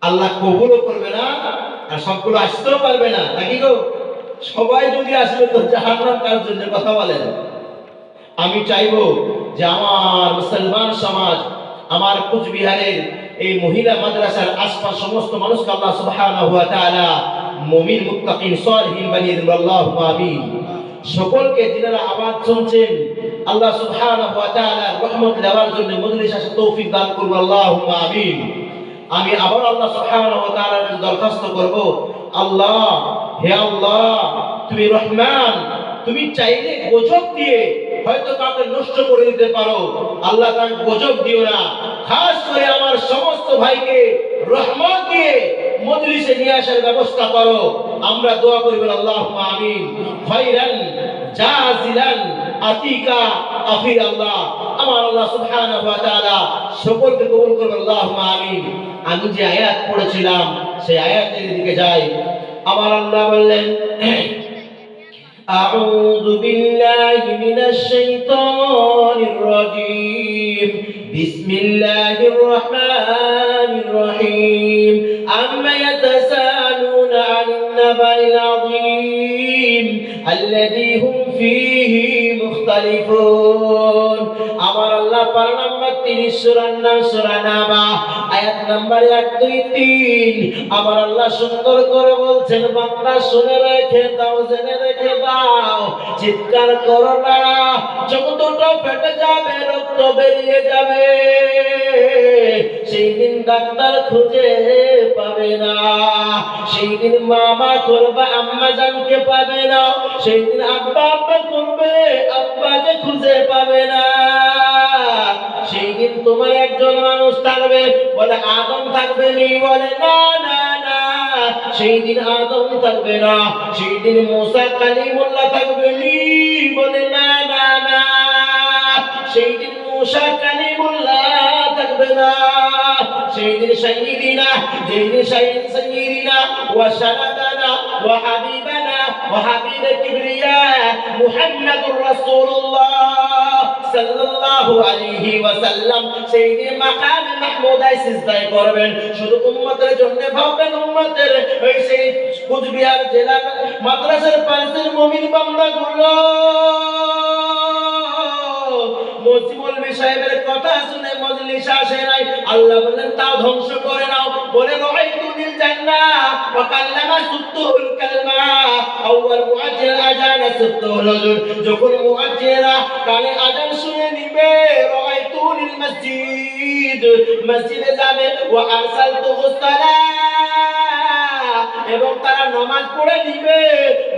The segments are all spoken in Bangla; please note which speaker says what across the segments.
Speaker 1: আল্লাহ কবুলও করবে না, আর সবগুলো আসতেও পারবে না, নাকি গো? সবাই যদি আসবে তো জাহান্নাম কার জন্য? কথা বলেন। আমি চাইবো যে আমার মুসলমান সমাজ, আমার কুচবিহারের এই মহিলা মাদ্রাসার আশপাশ সমস্ত মানুষকে আল্লাহ সুবহানাহু ওয়া তাআলা মুমিন মুত্তাকিন সালিহিন বানিয়ে দিন। আল্লাহুম্মা আমিন। সকলকে যিনারা আওয়াজ শুনছেন আল্লাহ সুবহানাহু ওয়া তাআলা রহমত দেওয়ার জন্য মজলিস আসে তৌফিক দান করুন। আল্লাহুম্মা আমিন। আমি আবার আল্লাহ সুবহানাহু ওয়া তাআলার কাছে দরখাস্ত করব, আল্লাহ, হে আল্লাহ, তুমি রহমান, তুমি চাইলে গজব দিয়ে হয়তো কাউকে নষ্ট করে দিতে পারো। আল্লাহ তাকে গজব দিও না। খাস করে আমার সমস্ত ভাইকে রহমত দিয়ে মজলিসে নিয়ে আসার ব্যবস্থা করো। আমরা দোয়া করি, আল্লাহুম্মা আমিন। খায়রান জাযিলান আতিকা আফির আল্লাহ। আমার আল্লাহ সুবহানাহু ওয়া তাআলা সকলকে কবুল করুন। আল্লাহুম্মা আমিন। আমি যে আয়াত পড়েছিলাম সেই আয়াতের দিকে যাই। আমার আল্লাহ বললেন, আউযু বিল্লাহি মিনাশ শাইতানির রাজীম, বিসমিল্লাহির রহমানির রহিম, আম্মা ইয়াতাসালুনা আনিন নাবাইল আযীম আল্লাযী হুম ফীহি মুখতালিফুন। আমার আল্লাহ পারা নাম্বার 30 সূরার নাম সূরা নাবা, আয়াত নাম্বার 1, 2, 3। আমার আল্লাহ সুন্দর করে বলছেন, বান্দা শুনে রেখে দাও, জেনে রেখে দাও, চিৎকার করো না, জগৎটা ফেটে যাবে, রক্ত বেরিয়ে যাবে। সেই দিন ডাক্তার খুঁজে পাবে না, সেই দিন মামা করবে আম্মা জানকে পাবে না, সেই দিন আব্বা আব্বা করবে আব্বাকে খুঁজে পাবে না। সেই দিন তোমার একজন মানুষ থাকবে, বলে আদম থাকবে নি, বলে না না না, সেই দিন আদম থাকবে না। সেই দিন মুসা কালিমুল্লাহ থাকবে নি, বলে না না না, সেই দিন মুসা কালিমুল্লাহ থাকবে না। সেই দিন সাইয়্যিদিনা, যেই দিন সাইয়্যিদিনা ওয়া শাহাদানা ওয়া হাবিবানা ওয়া হাবিবে কিবরিয়া মুহাম্মাদুর রাসূলুল্লাহ সাল্লাল্লাহু আলাইহি ওয়াসাল্লাম সেই দিন মাকামে মাহমুদায় সিজদায় করবেন। শুধু উম্মতের জন্য ভাববেন, উম্মতের ওই সেই কুচবিহার জেলা মাদ্রাসার পাশের মুমিন বান্দাগুলো মসজিদুল সাহেবের কথা শুনে মজলিস আসে নাই, আল্লাহ বলেন তাও ধ্বংস করে নাও। বলে রাআইতুল জান্নাহ ওয়া কাল্লামা সুত্তুল কালমা, আউয়াল মুআজ্জিল আযান সুত্তুল হুজুর, যখন মুআজ্জিরা কানে আযান শুনে নিবে, রাআইতুল মসজিদ, মসজিদে যাবে, ওয়া আরসালতুহুস সালাহ, এবং তারা নামাজ পড়ে নিবে,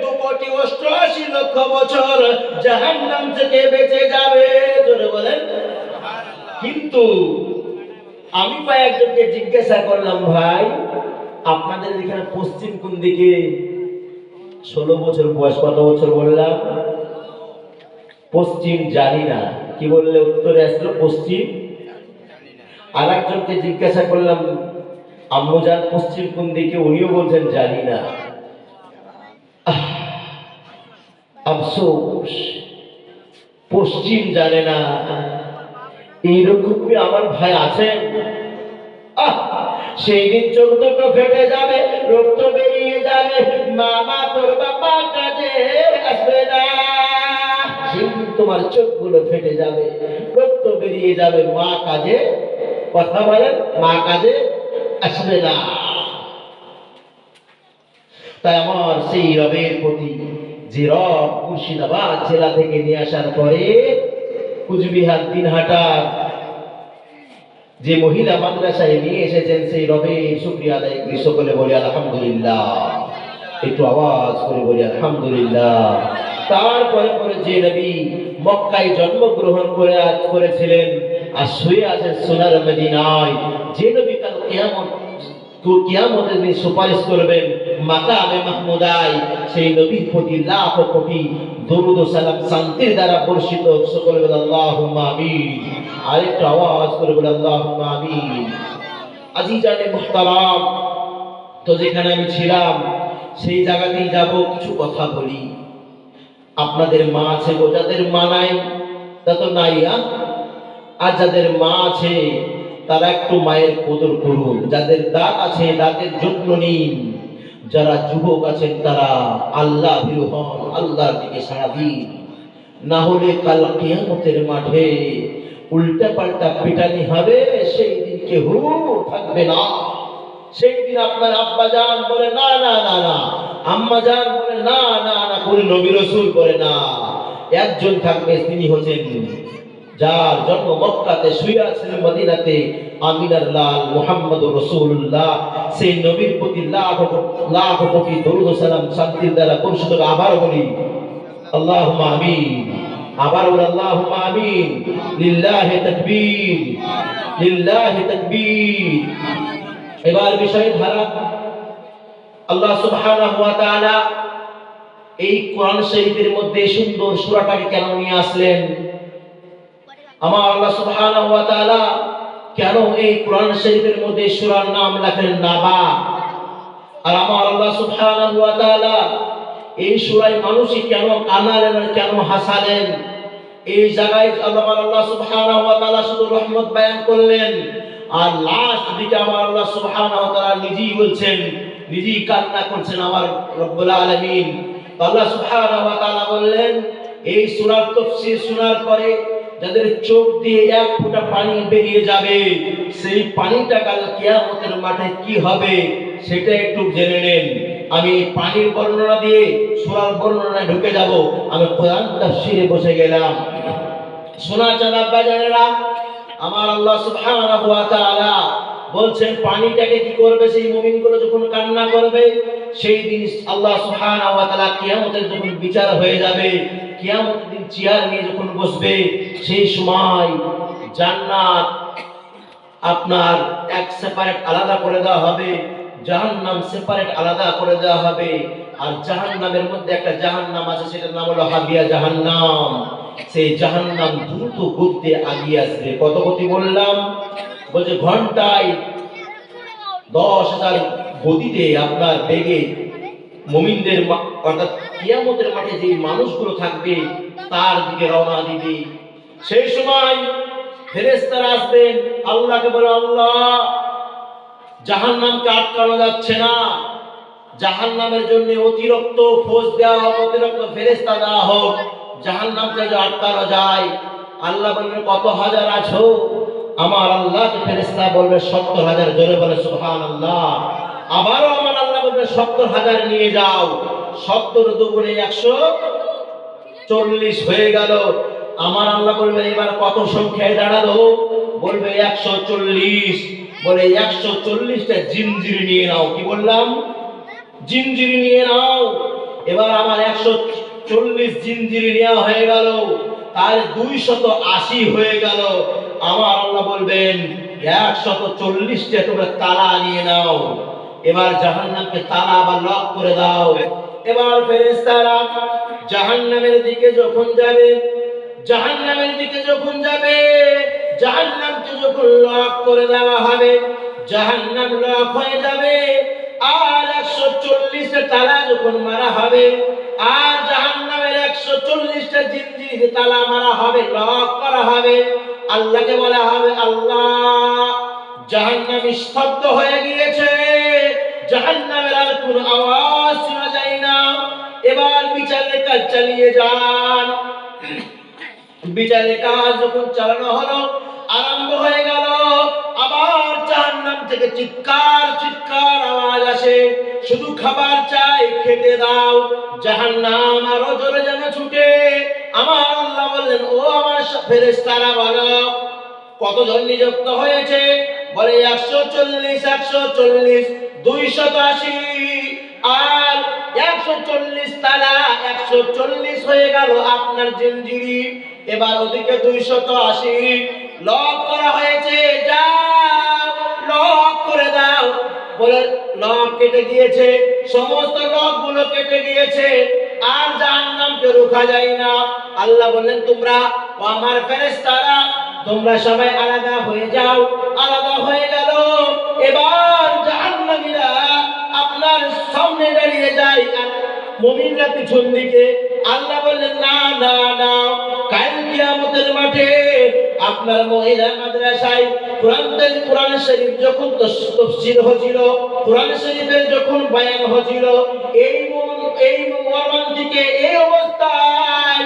Speaker 1: 2,88,00,000 বছর জাহান্নাম থেকে বেঁচে যাবে। জোরে বলেন। কিন্তু আমি একজনকে জিজ্ঞাসা করলাম, ভাই আপনাদের এখানে পশ্চিম কোন দিকে? 16 বছর বয়স। কত বছর বললাম? পশ্চিম জানি না। কি বললে উত্তরে আসলো? পশ্চিম। আর একজনকে জিজ্ঞাসা করলাম, আম্মুজান পশ্চিম কোন দিকে? উনিও বলছেন জানি না। আফসোস, পশ্চিম জানে না। এইরকমই আমার ভাই আছেন। সেই দিন চোখ দুটো ফেটে যাবে, রক্ত বেরিয়ে যাবে, মামা তোর বাবা কাজে আসবে না। সেই দিন তোমার চোখগুলো ফেটে যাবে, রক্ত বেরিয়ে যাবে, মা কাজে, কথা বলেন, মা কাজে আসবে না। তাই আমার সেই রবের প্রতি যে রব মুর্শিদাবাদ জেলা থেকে নিয়ে আসার পরে কুচবিহার দিনহাটার যে মহিলা মাদ্রাসায় নিয়ে এসেছেন, সেই রবের শুকরিয়া আদায় করি। সকলে বলি আলহামদুলিল্লাহ। একটু আওয়াজ করে বলি আলহামদুলিল্লাহ। তারপরে পরে যে নবী মক্কায় জন্মগ্রহণ করেছিলেন আর শুয়ে আছেন সোনার মদিনায়, যে নবী কাল কিয়ামতের দিন সুপারিশ করবেন মাকামে মাহমুদায়, সেই নবীর প্রতি লাখ কোটি দরুদ ও সালাম শান্তির দ্বারা বর্ষিত। সকলে বলে আল্লাহুম্মা আমিন। আরেকটু আওয়াজ করে বলে আল্লাহুম্মা আমিন। আজিজানে মুহতারাম, তো যেখানে আমি ছিলাম সেই জায়গাতেই যাব, কিছু কথা বলি। আপনাদের মা আছে গো, যাদের মা নাই তা তো নাই, আর যাদের মা আছে তারা একটু মায়ের কদর করুন। যাদের দাঁত আছে দাঁতের যত্ন নিন। যারা যুবক আছেন তারা আল্লাহ ভীরু হন, আল্লাহর দিকে সাড়া দিন। না হলে কাল কিয়ামতের মাঠে উল্টা পাল্টা পিটানি হবে, সেই দিন কেউ থাকবে না। সেই দিন আপনার আব্বা জান বলে না না না না, আম্মা জান বলে না না না, কোন নবী রাসূল বলে না। একজন থাকবে, তিনি হচ্ছেন যার জন্ম মক্কাতে, শুয়ে আছেন মদিনাতে, আমিনার লাল মুহাম্মদুর রাসূলুল্লাহ। সেই নবীর প্রতি লাখ লাখ কোটি দরুদ ও সালাম শান্তির দ্বারা বর্ষিত। আবার বলি আল্লাহুম্মা আমিন, আবার বলি আল্লাহুম্মা আমিন। লিল্লাহি তাকবীর, লিল্লাহি তাকবীর। এবার বিষয় ধারা, আল্লাহ সুবহানাহু ওয়া তাআলা এই কোরআন শরীফের মধ্যে সুন্দর সূরাটাকে কেন নিয়ে আসলেন? আমার আল্লাহ সুবহানাহু ওয়া তাআলা কেন এই কোরআন শরীফের মধ্যে সূরার নাম রাখলেন নাবা? আর আমার আল্লাহ সুবহানাহু ওয়া তাআলা এই সূরায় মানুষই কেন কানালেন আর কেন হাসালেন? এই জায়গায় আল্লাহ সুবহানাহু ওয়া তাআলা শুধু রহমত বয়ান করলেন, আর লাস্ট দিকে আমার আল্লাহ সুবহানাহু ওয়া তাআলা নিজেই বলছেন, নিজেই কান্না করছেন আমার রব্বুল আলামিন। আল্লাহ সুবহানাহু ওয়া তাআলা বললেন, এই সূরার তাফসীর শোনার পরে যাদের চোখ দিয়ে এক ফোঁটা পানি বেরিয়ে যাবে, সেই পানিটা কাল কিয়ামতের মাঠে কি হবে সেটা একটু জেনে নেন। আমি পানির বর্ণনা দিয়ে সূরার বর্ণনায় ঢুকে যাব। আমি কোরআন তাফসীরে বসে গেলাম। শোনা চাঁদা বাজারেরা, আমার আল্লাহ সুবহানাহু ওয়া তাআলা বলছেন পানিটাকে কি করবে? সেই মুমিনগুলো যখন কান্না করবে, সেই দিন আল্লাহ সুবহানাহু ওয়া তাআলা কিয়ামতের যখন বিচার হয়ে যাবে, কিয়ামতের দিন চেয়ার নিয়ে যখন বসবে, সেই সময় জান্নাত আপনার এক সেপারেট আলাদা করে দেওয়া হবে, জাহান্নাম সেপারেট আলাদা করে দেওয়া হবে। আর জাহান্নামের মধ্যে একটা জাহান্নাম আছে, সেটার নাম হলো হাবিয়া জাহান্নাম। সেই জাহান্নাম দ্রুত গতিতে আগিয়ে আসবে। কত গতি বললাম? বলছে ঘন্টায় 10,000 গতিতে আপনার বেগে মুমিনদের অর্থাৎ কিয়ামতের মাঠে যে মানুষগুলো থাকবে তার দিকে রওনা দিবে। সেই সময় ফেরেশতারা আসবেন, আল্লাহকে বলে আল্লাহ জাহান্নামকে আটকানো যাচ্ছে না, জাহান্নামের জন্য অতিরিক্ত ফোর্স দেওয়া হোক, অতিরিক্ত ফেরেশতা দেওয়া হোক, জাহান্নামকে যে আটকানো যায়। আল্লাহ বলবেন কত হাজার আছো? আমার আল্লাহকে ফেরেশতা বলবে 70,000। জোরে বলে সুবহানাল্লাহ। আবারও আমার আল্লাহ বলবে 70,000 নিয়ে যাও। 70 দুগুণে 140 হয়ে গেল। আমার আল্লাহ বলবে এবার কত সংখ্যায় দাঁড়ালো? বলবে 140। বলে 140টা জিনজিরি নিয়ে নাও। কি বললাম? জিনজিরি নিয়ে নাও। এবার আমার 140 জিনজিরি নেওয়া হয়ে গেল, তার 280 হয়ে গেল। আমার আল্লাহ বলবেন 140টা তোমরা তালা নিয়ে নাও। এবার জাহান্নামকে তালা বা লক করে দাও। এবার ফেরেশতারা জাহান্নামের দিকে যখন যাবে, জাহান্নামের দিকে যখন যাবে, জাহান্নামকে যখন লক করে দেওয়া হবে, জাহান্নাম লক হয়ে যাবে। আর 140টা তালা যখন মারা হবে, আর জাহান্নামের 140টা জিনজিরে তালা মারা হবে, লক করা হবে। আল্লাহকে বলা হবে আল্লাহ জাহান্নাম স্তব্ধ হয়ে গিয়েছে, জাহান্নামের আর কোনো আওয়াজ শোনা যায় না। এবার বিচারের কাজ চালিয়ে যান। বিচারের কাজ যখন চালানো হলো, আরম্ভ হয়ে গেল, আবার জাহান্নাম থেকে চিৎকার চিৎকার আওয়াজ আসে, শুধু খাবার চাই, খেতে দাও। জাহান্নাম আরো জোরে যেন ছুটে। আমার আল্লাহ বললেন ও আমার ফেরেশতারা বলো কতজন নিযুক্ত হয়েছে? বলে 140, 140, 280। আর 140 তালা 140 হয়ে গেল আপনার জিনজিরি। এবার ওদিকে 280 লক করা হয়েছে, যাও লক করে দাও। বলে লক কেটে গিয়েছে, সমস্ত লক গুলো কেটে গিয়েছে, আর জাহান্নামকে রোকা যায় না। আল্লাহ বললেন তোমরা ও আমার ফেরেশতারা তোমরা সবাই আলাদা হয়ে যাও। আলাদা হয়ে গেল। এবার জাহান্নামীরা আপনার সামনে দাঁড়িয়ে যায় আর মুমিনরা পিছন দিকে। আল্লাহ বললেন না না না, কাল কিয়ামতের মাঠে আপনার মহিলা মাদ্রাসায় কোরআন শরীফ যখন তাফসীর হচ্ছিল, কোরআন শরীফের যখন বয়ান হচ্ছিল, এই মর্মান্তিকে এই অবস্থায়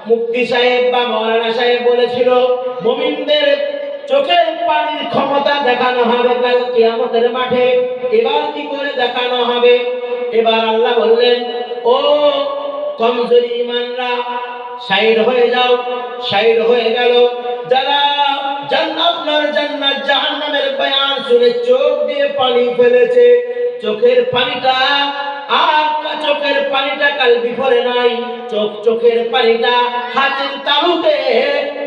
Speaker 1: মুফতি সাহেব বা মাওলানা সাহেব বলেছিল, মুমিনদের চোখের পানির ক্ষমতা দেখানো হবে কাল কিয়ামতের মাঠে। এবার কি করে দেখানো হবে? এবার আল্লাহ বললেন, ও কমজোরি ঈমানরা, সাইড হয়ে যাও। সাইড হয়ে গেল। যারা আপনার জান্নাত জাহান্নামের বয়ান শুনে চোখ দিয়ে পানি ফেলেছে, চোখের পানিটা কাল বিফলে নাই, চোখের পানিটা হাতের তালুতে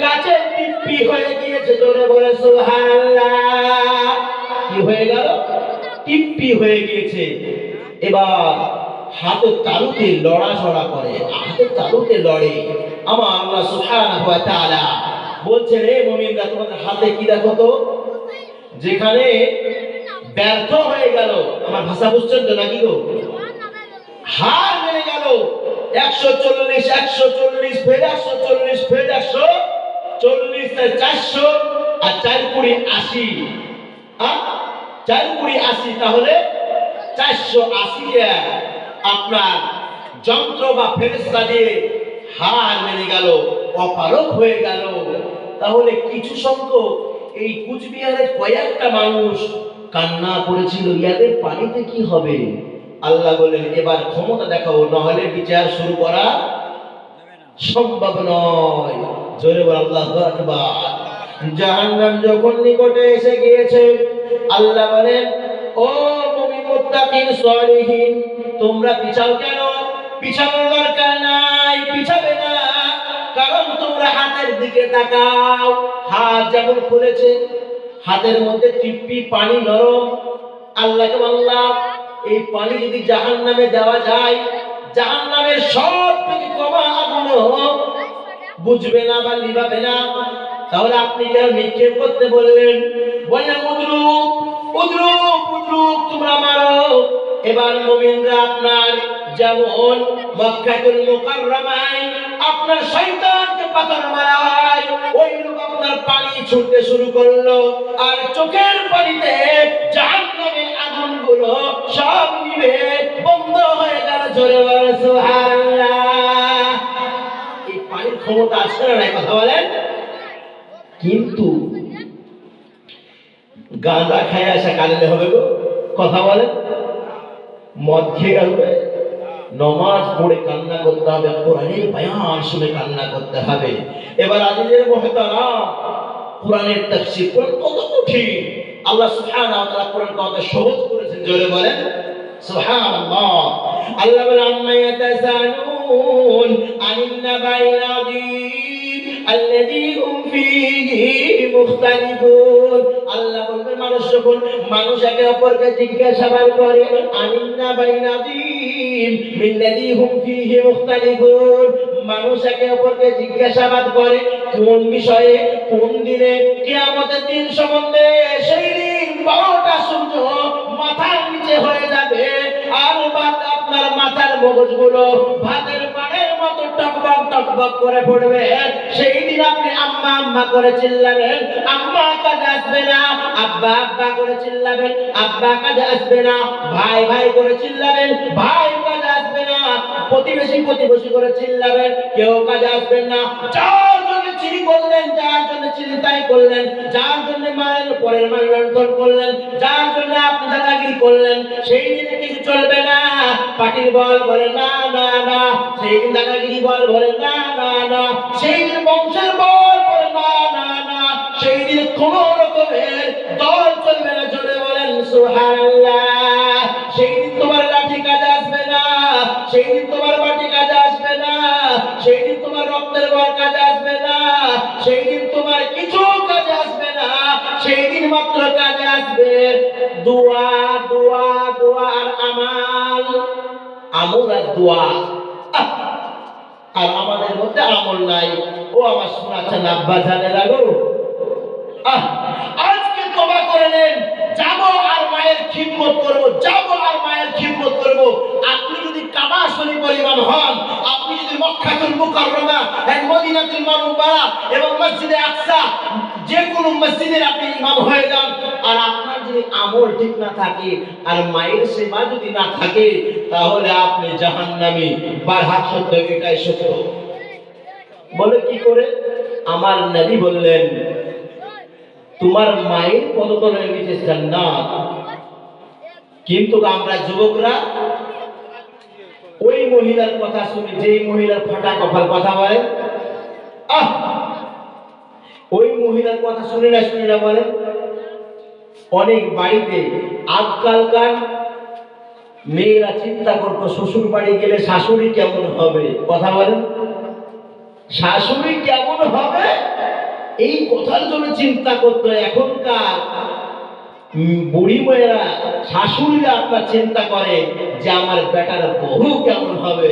Speaker 1: কাচের টিপ্পি হয়ে গিয়েছে। জোরে বলে সুবহানাল্লাহ। কি হয়ে গেল? টিপ্পি হয়ে গিয়েছে। এবার হাতের তালুতে লড়াচড়া করে, হাতের তালুতে লড়ে। আমার আল্লাহ সুবহানাহু ওয়া তাআলা বলছেন, হে মুমিনরা, তোমাদের হাতে কি দেখো তো? যেখানে ব্যর্থ হয়ে গেল, আমার ভাষা বুঝছেন তো নাকি গো? হার মেনে গেল, 140 140 ফের 140 ফের 140 400 আর 4 কুড়ি 80, 4 কুড়ি 80, তাহলে 480 কে আপনার যন্ত্র বা ফেরেশতা দিয়ে হার মেনে গেল, অপারক হয়ে গেল। তাহলে কিছু সংখ্যক এই কুচবিহারের কয়েকটা মানুষ কান্না করেছিল, ইয়াদের পানিতে কি হবে? আল্লাহ বলেন, এবার ক্ষমতা দেখাও, নাহলে বিচার শুরু করা সম্ভব নয়। জোরে বল আল্লাহু আকবার। জাহান্নাম যখন নিকটে এসে গিয়েছে, আল্লাহ বলেন, ও মুমিন মুত্তাকিন সালিহিন, তোমরা পিছাও কেন? পিছানোর দরকার নাই, পিছাবে না। কারণ তোমরা হাতের দিকে তাকাও। হাত যেমন খুলেছে, হাতের মধ্যে টিপ্পি পানি নরম। আল্লাহকে বললাম, এই পানি যদি জাহান্নামে দেওয়া যায়, জাহান্নামের সব থেকে কমা আগুন বুঝবে না বা নিভাবে না, তাহলে আপনি কেন নিক্ষেপ করতে বললেন? বললেন উদরুপ উদরুপ উদরুপ, তোমরা মারো। এবার মুমিনরা আপনার যেমন মক্কাতুল মুকাররমায় আপনার শয়তানকে পাথর মারা হয়, ওইরকম আপনার পানি ছুটতে শুরু করলো, আর চোখের পানিতে জাহান্নামের আগুনগুলো সব নিভে বন্ধ হয়ে গেল। জোরে বলে সুবহানাল্লাহ। এই পানির ক্ষমতা আছে না নাই? কথা বলেন। কিন্তু গাঁজা খায় আসা কাঁদলে হবে গো? কথা বলেন। মদ খেয়ে গেলে, নমাজ পড়ে কান্না করতে হবে, কোরআনের বয়ান শুনে কান্না করতে হবে। এবার আজিজের মুহতারাম, কোরআনের তাফসীর কত কঠিন। আল্লাহ সুবহানাহু ওয়া তাআলা কোরআন কত সহজ করেছেন। জোরে বলেন সুবহানাল্লাহ। আল্লাহ বলেন, আম্মা ইয়াতাসালুন আনিন নাবাইল আযীম আল্লাযী হুম ফীহি মুখতালিফুন। আল্লাহ বলবেন, মানুষ একে অপরকে জিজ্ঞাসাবাদ করে, আনিন নাবাইল আযীম আল্লাযী হুম ফীহি মুখতালিফুন। মানুষ একে অপরকে জিজ্ঞাসাবাদ করে কোন বিষয়ে? কোন দিনে? কিয়ামতের দিন সম্বন্ধে। সেই দিন 12টা সূর্য মাথার নিচে হয়ে যাবে, আর আপনার মাথার মগজগুলো ভাতের পানের মতো টকবক টকবক করে পড়বে। সেই দিন আপনি আম্মা আম্মা করে চিল্লাবেন, আম্মা কাজে আসবে না। আব্বা আব্বা করে চিল্লাবেন, আব্বা কাজে আসবে না। ভাই ভাই করে চিল্লাবেন, ভাই কাজে আসবে না। প্রতিবেশী প্রতিবেশী করে চিল্লাবেন, কেউ কাজে আসবেন না। যার জন্য চিনি করলেন, যার জন্য চিন্তাই করলেন, যার জন্য মায়ের পরের মান লণ্ঠন করলেন, যার জন্য আপনি দাদাগিরি করলেন, সেই দিনে কিছু চলবে না। পাটির বল বলে না না না, সেই দিন দাদাগিরি বল বলে না না না, সেই দিন বংশের বল বলে না না না, সেই দিন কোন রকমের দল চলবে না। জোরে বলেন সুবহানাল্লাহ। সেই দিন তোমার লাঠি কাজে আসবে না, সেই দিন তোমার বাটি কাজে আসবে না, সেই দিন তোমার রক্তের বল কাজে আসবে না, সেই দিন তোমার কিছু কাজে আসবে না। সেই দিন মাত্র কাজে আসবে দোয়া দোয়া দোয়া আর আমাল, আমল আর দোয়া। আর আমাদের মধ্যে আমল নাই। ও আমার শোনাচ্ছেন আব্বা জানে লাগো, আজকে তওবা করে নেন, যাবো আর মায়ের খিদমত করব, যাবো আর মায়ের খিদমত করব। আপনি যদি কাবা শরীফ পরিমাণ হন, আপনি যদি মক্কাতুল মুকাররমা মদিনা মদিনাতুল মুনাওয়ারা এবং মসজিদে আকসা, যে কোনো মসজিদের আপনি ইমাম হয়ে যান, আর আপনার যদি আমল ঠিক না থাকে আর মায়ের সেবা যদি না থাকে, তাহলে আপনি জাহান্নামী। বারহাত সত্য, এটাই সত্য। বলে কি করে? আমার নবী বললেন, তোমার মায়ের পদতলের নিচে জান্নাত। কিন্তু আমরা যুবকরা ওই মহিলার কথা শুনি, যেই মহিলার ফাটা কপাল, কথা বলে, আহ, ওই মহিলার কথা শুনে না বলে। অনেক বাড়িতে আজকালকার মেয়েরা চিন্তা করতো শ্বশুর বাড়ি গেলে শাশুড়ি কেমন হবে, কথা বলেন, শাশুড়ি কেমন হবে এই কথার জন্য চিন্তা করতো। এখনকার বুড়ি মেয়েরা, শাশুড়িরা আপনার চিন্তা করে যে আমার বেটার বউ কেমন হবে।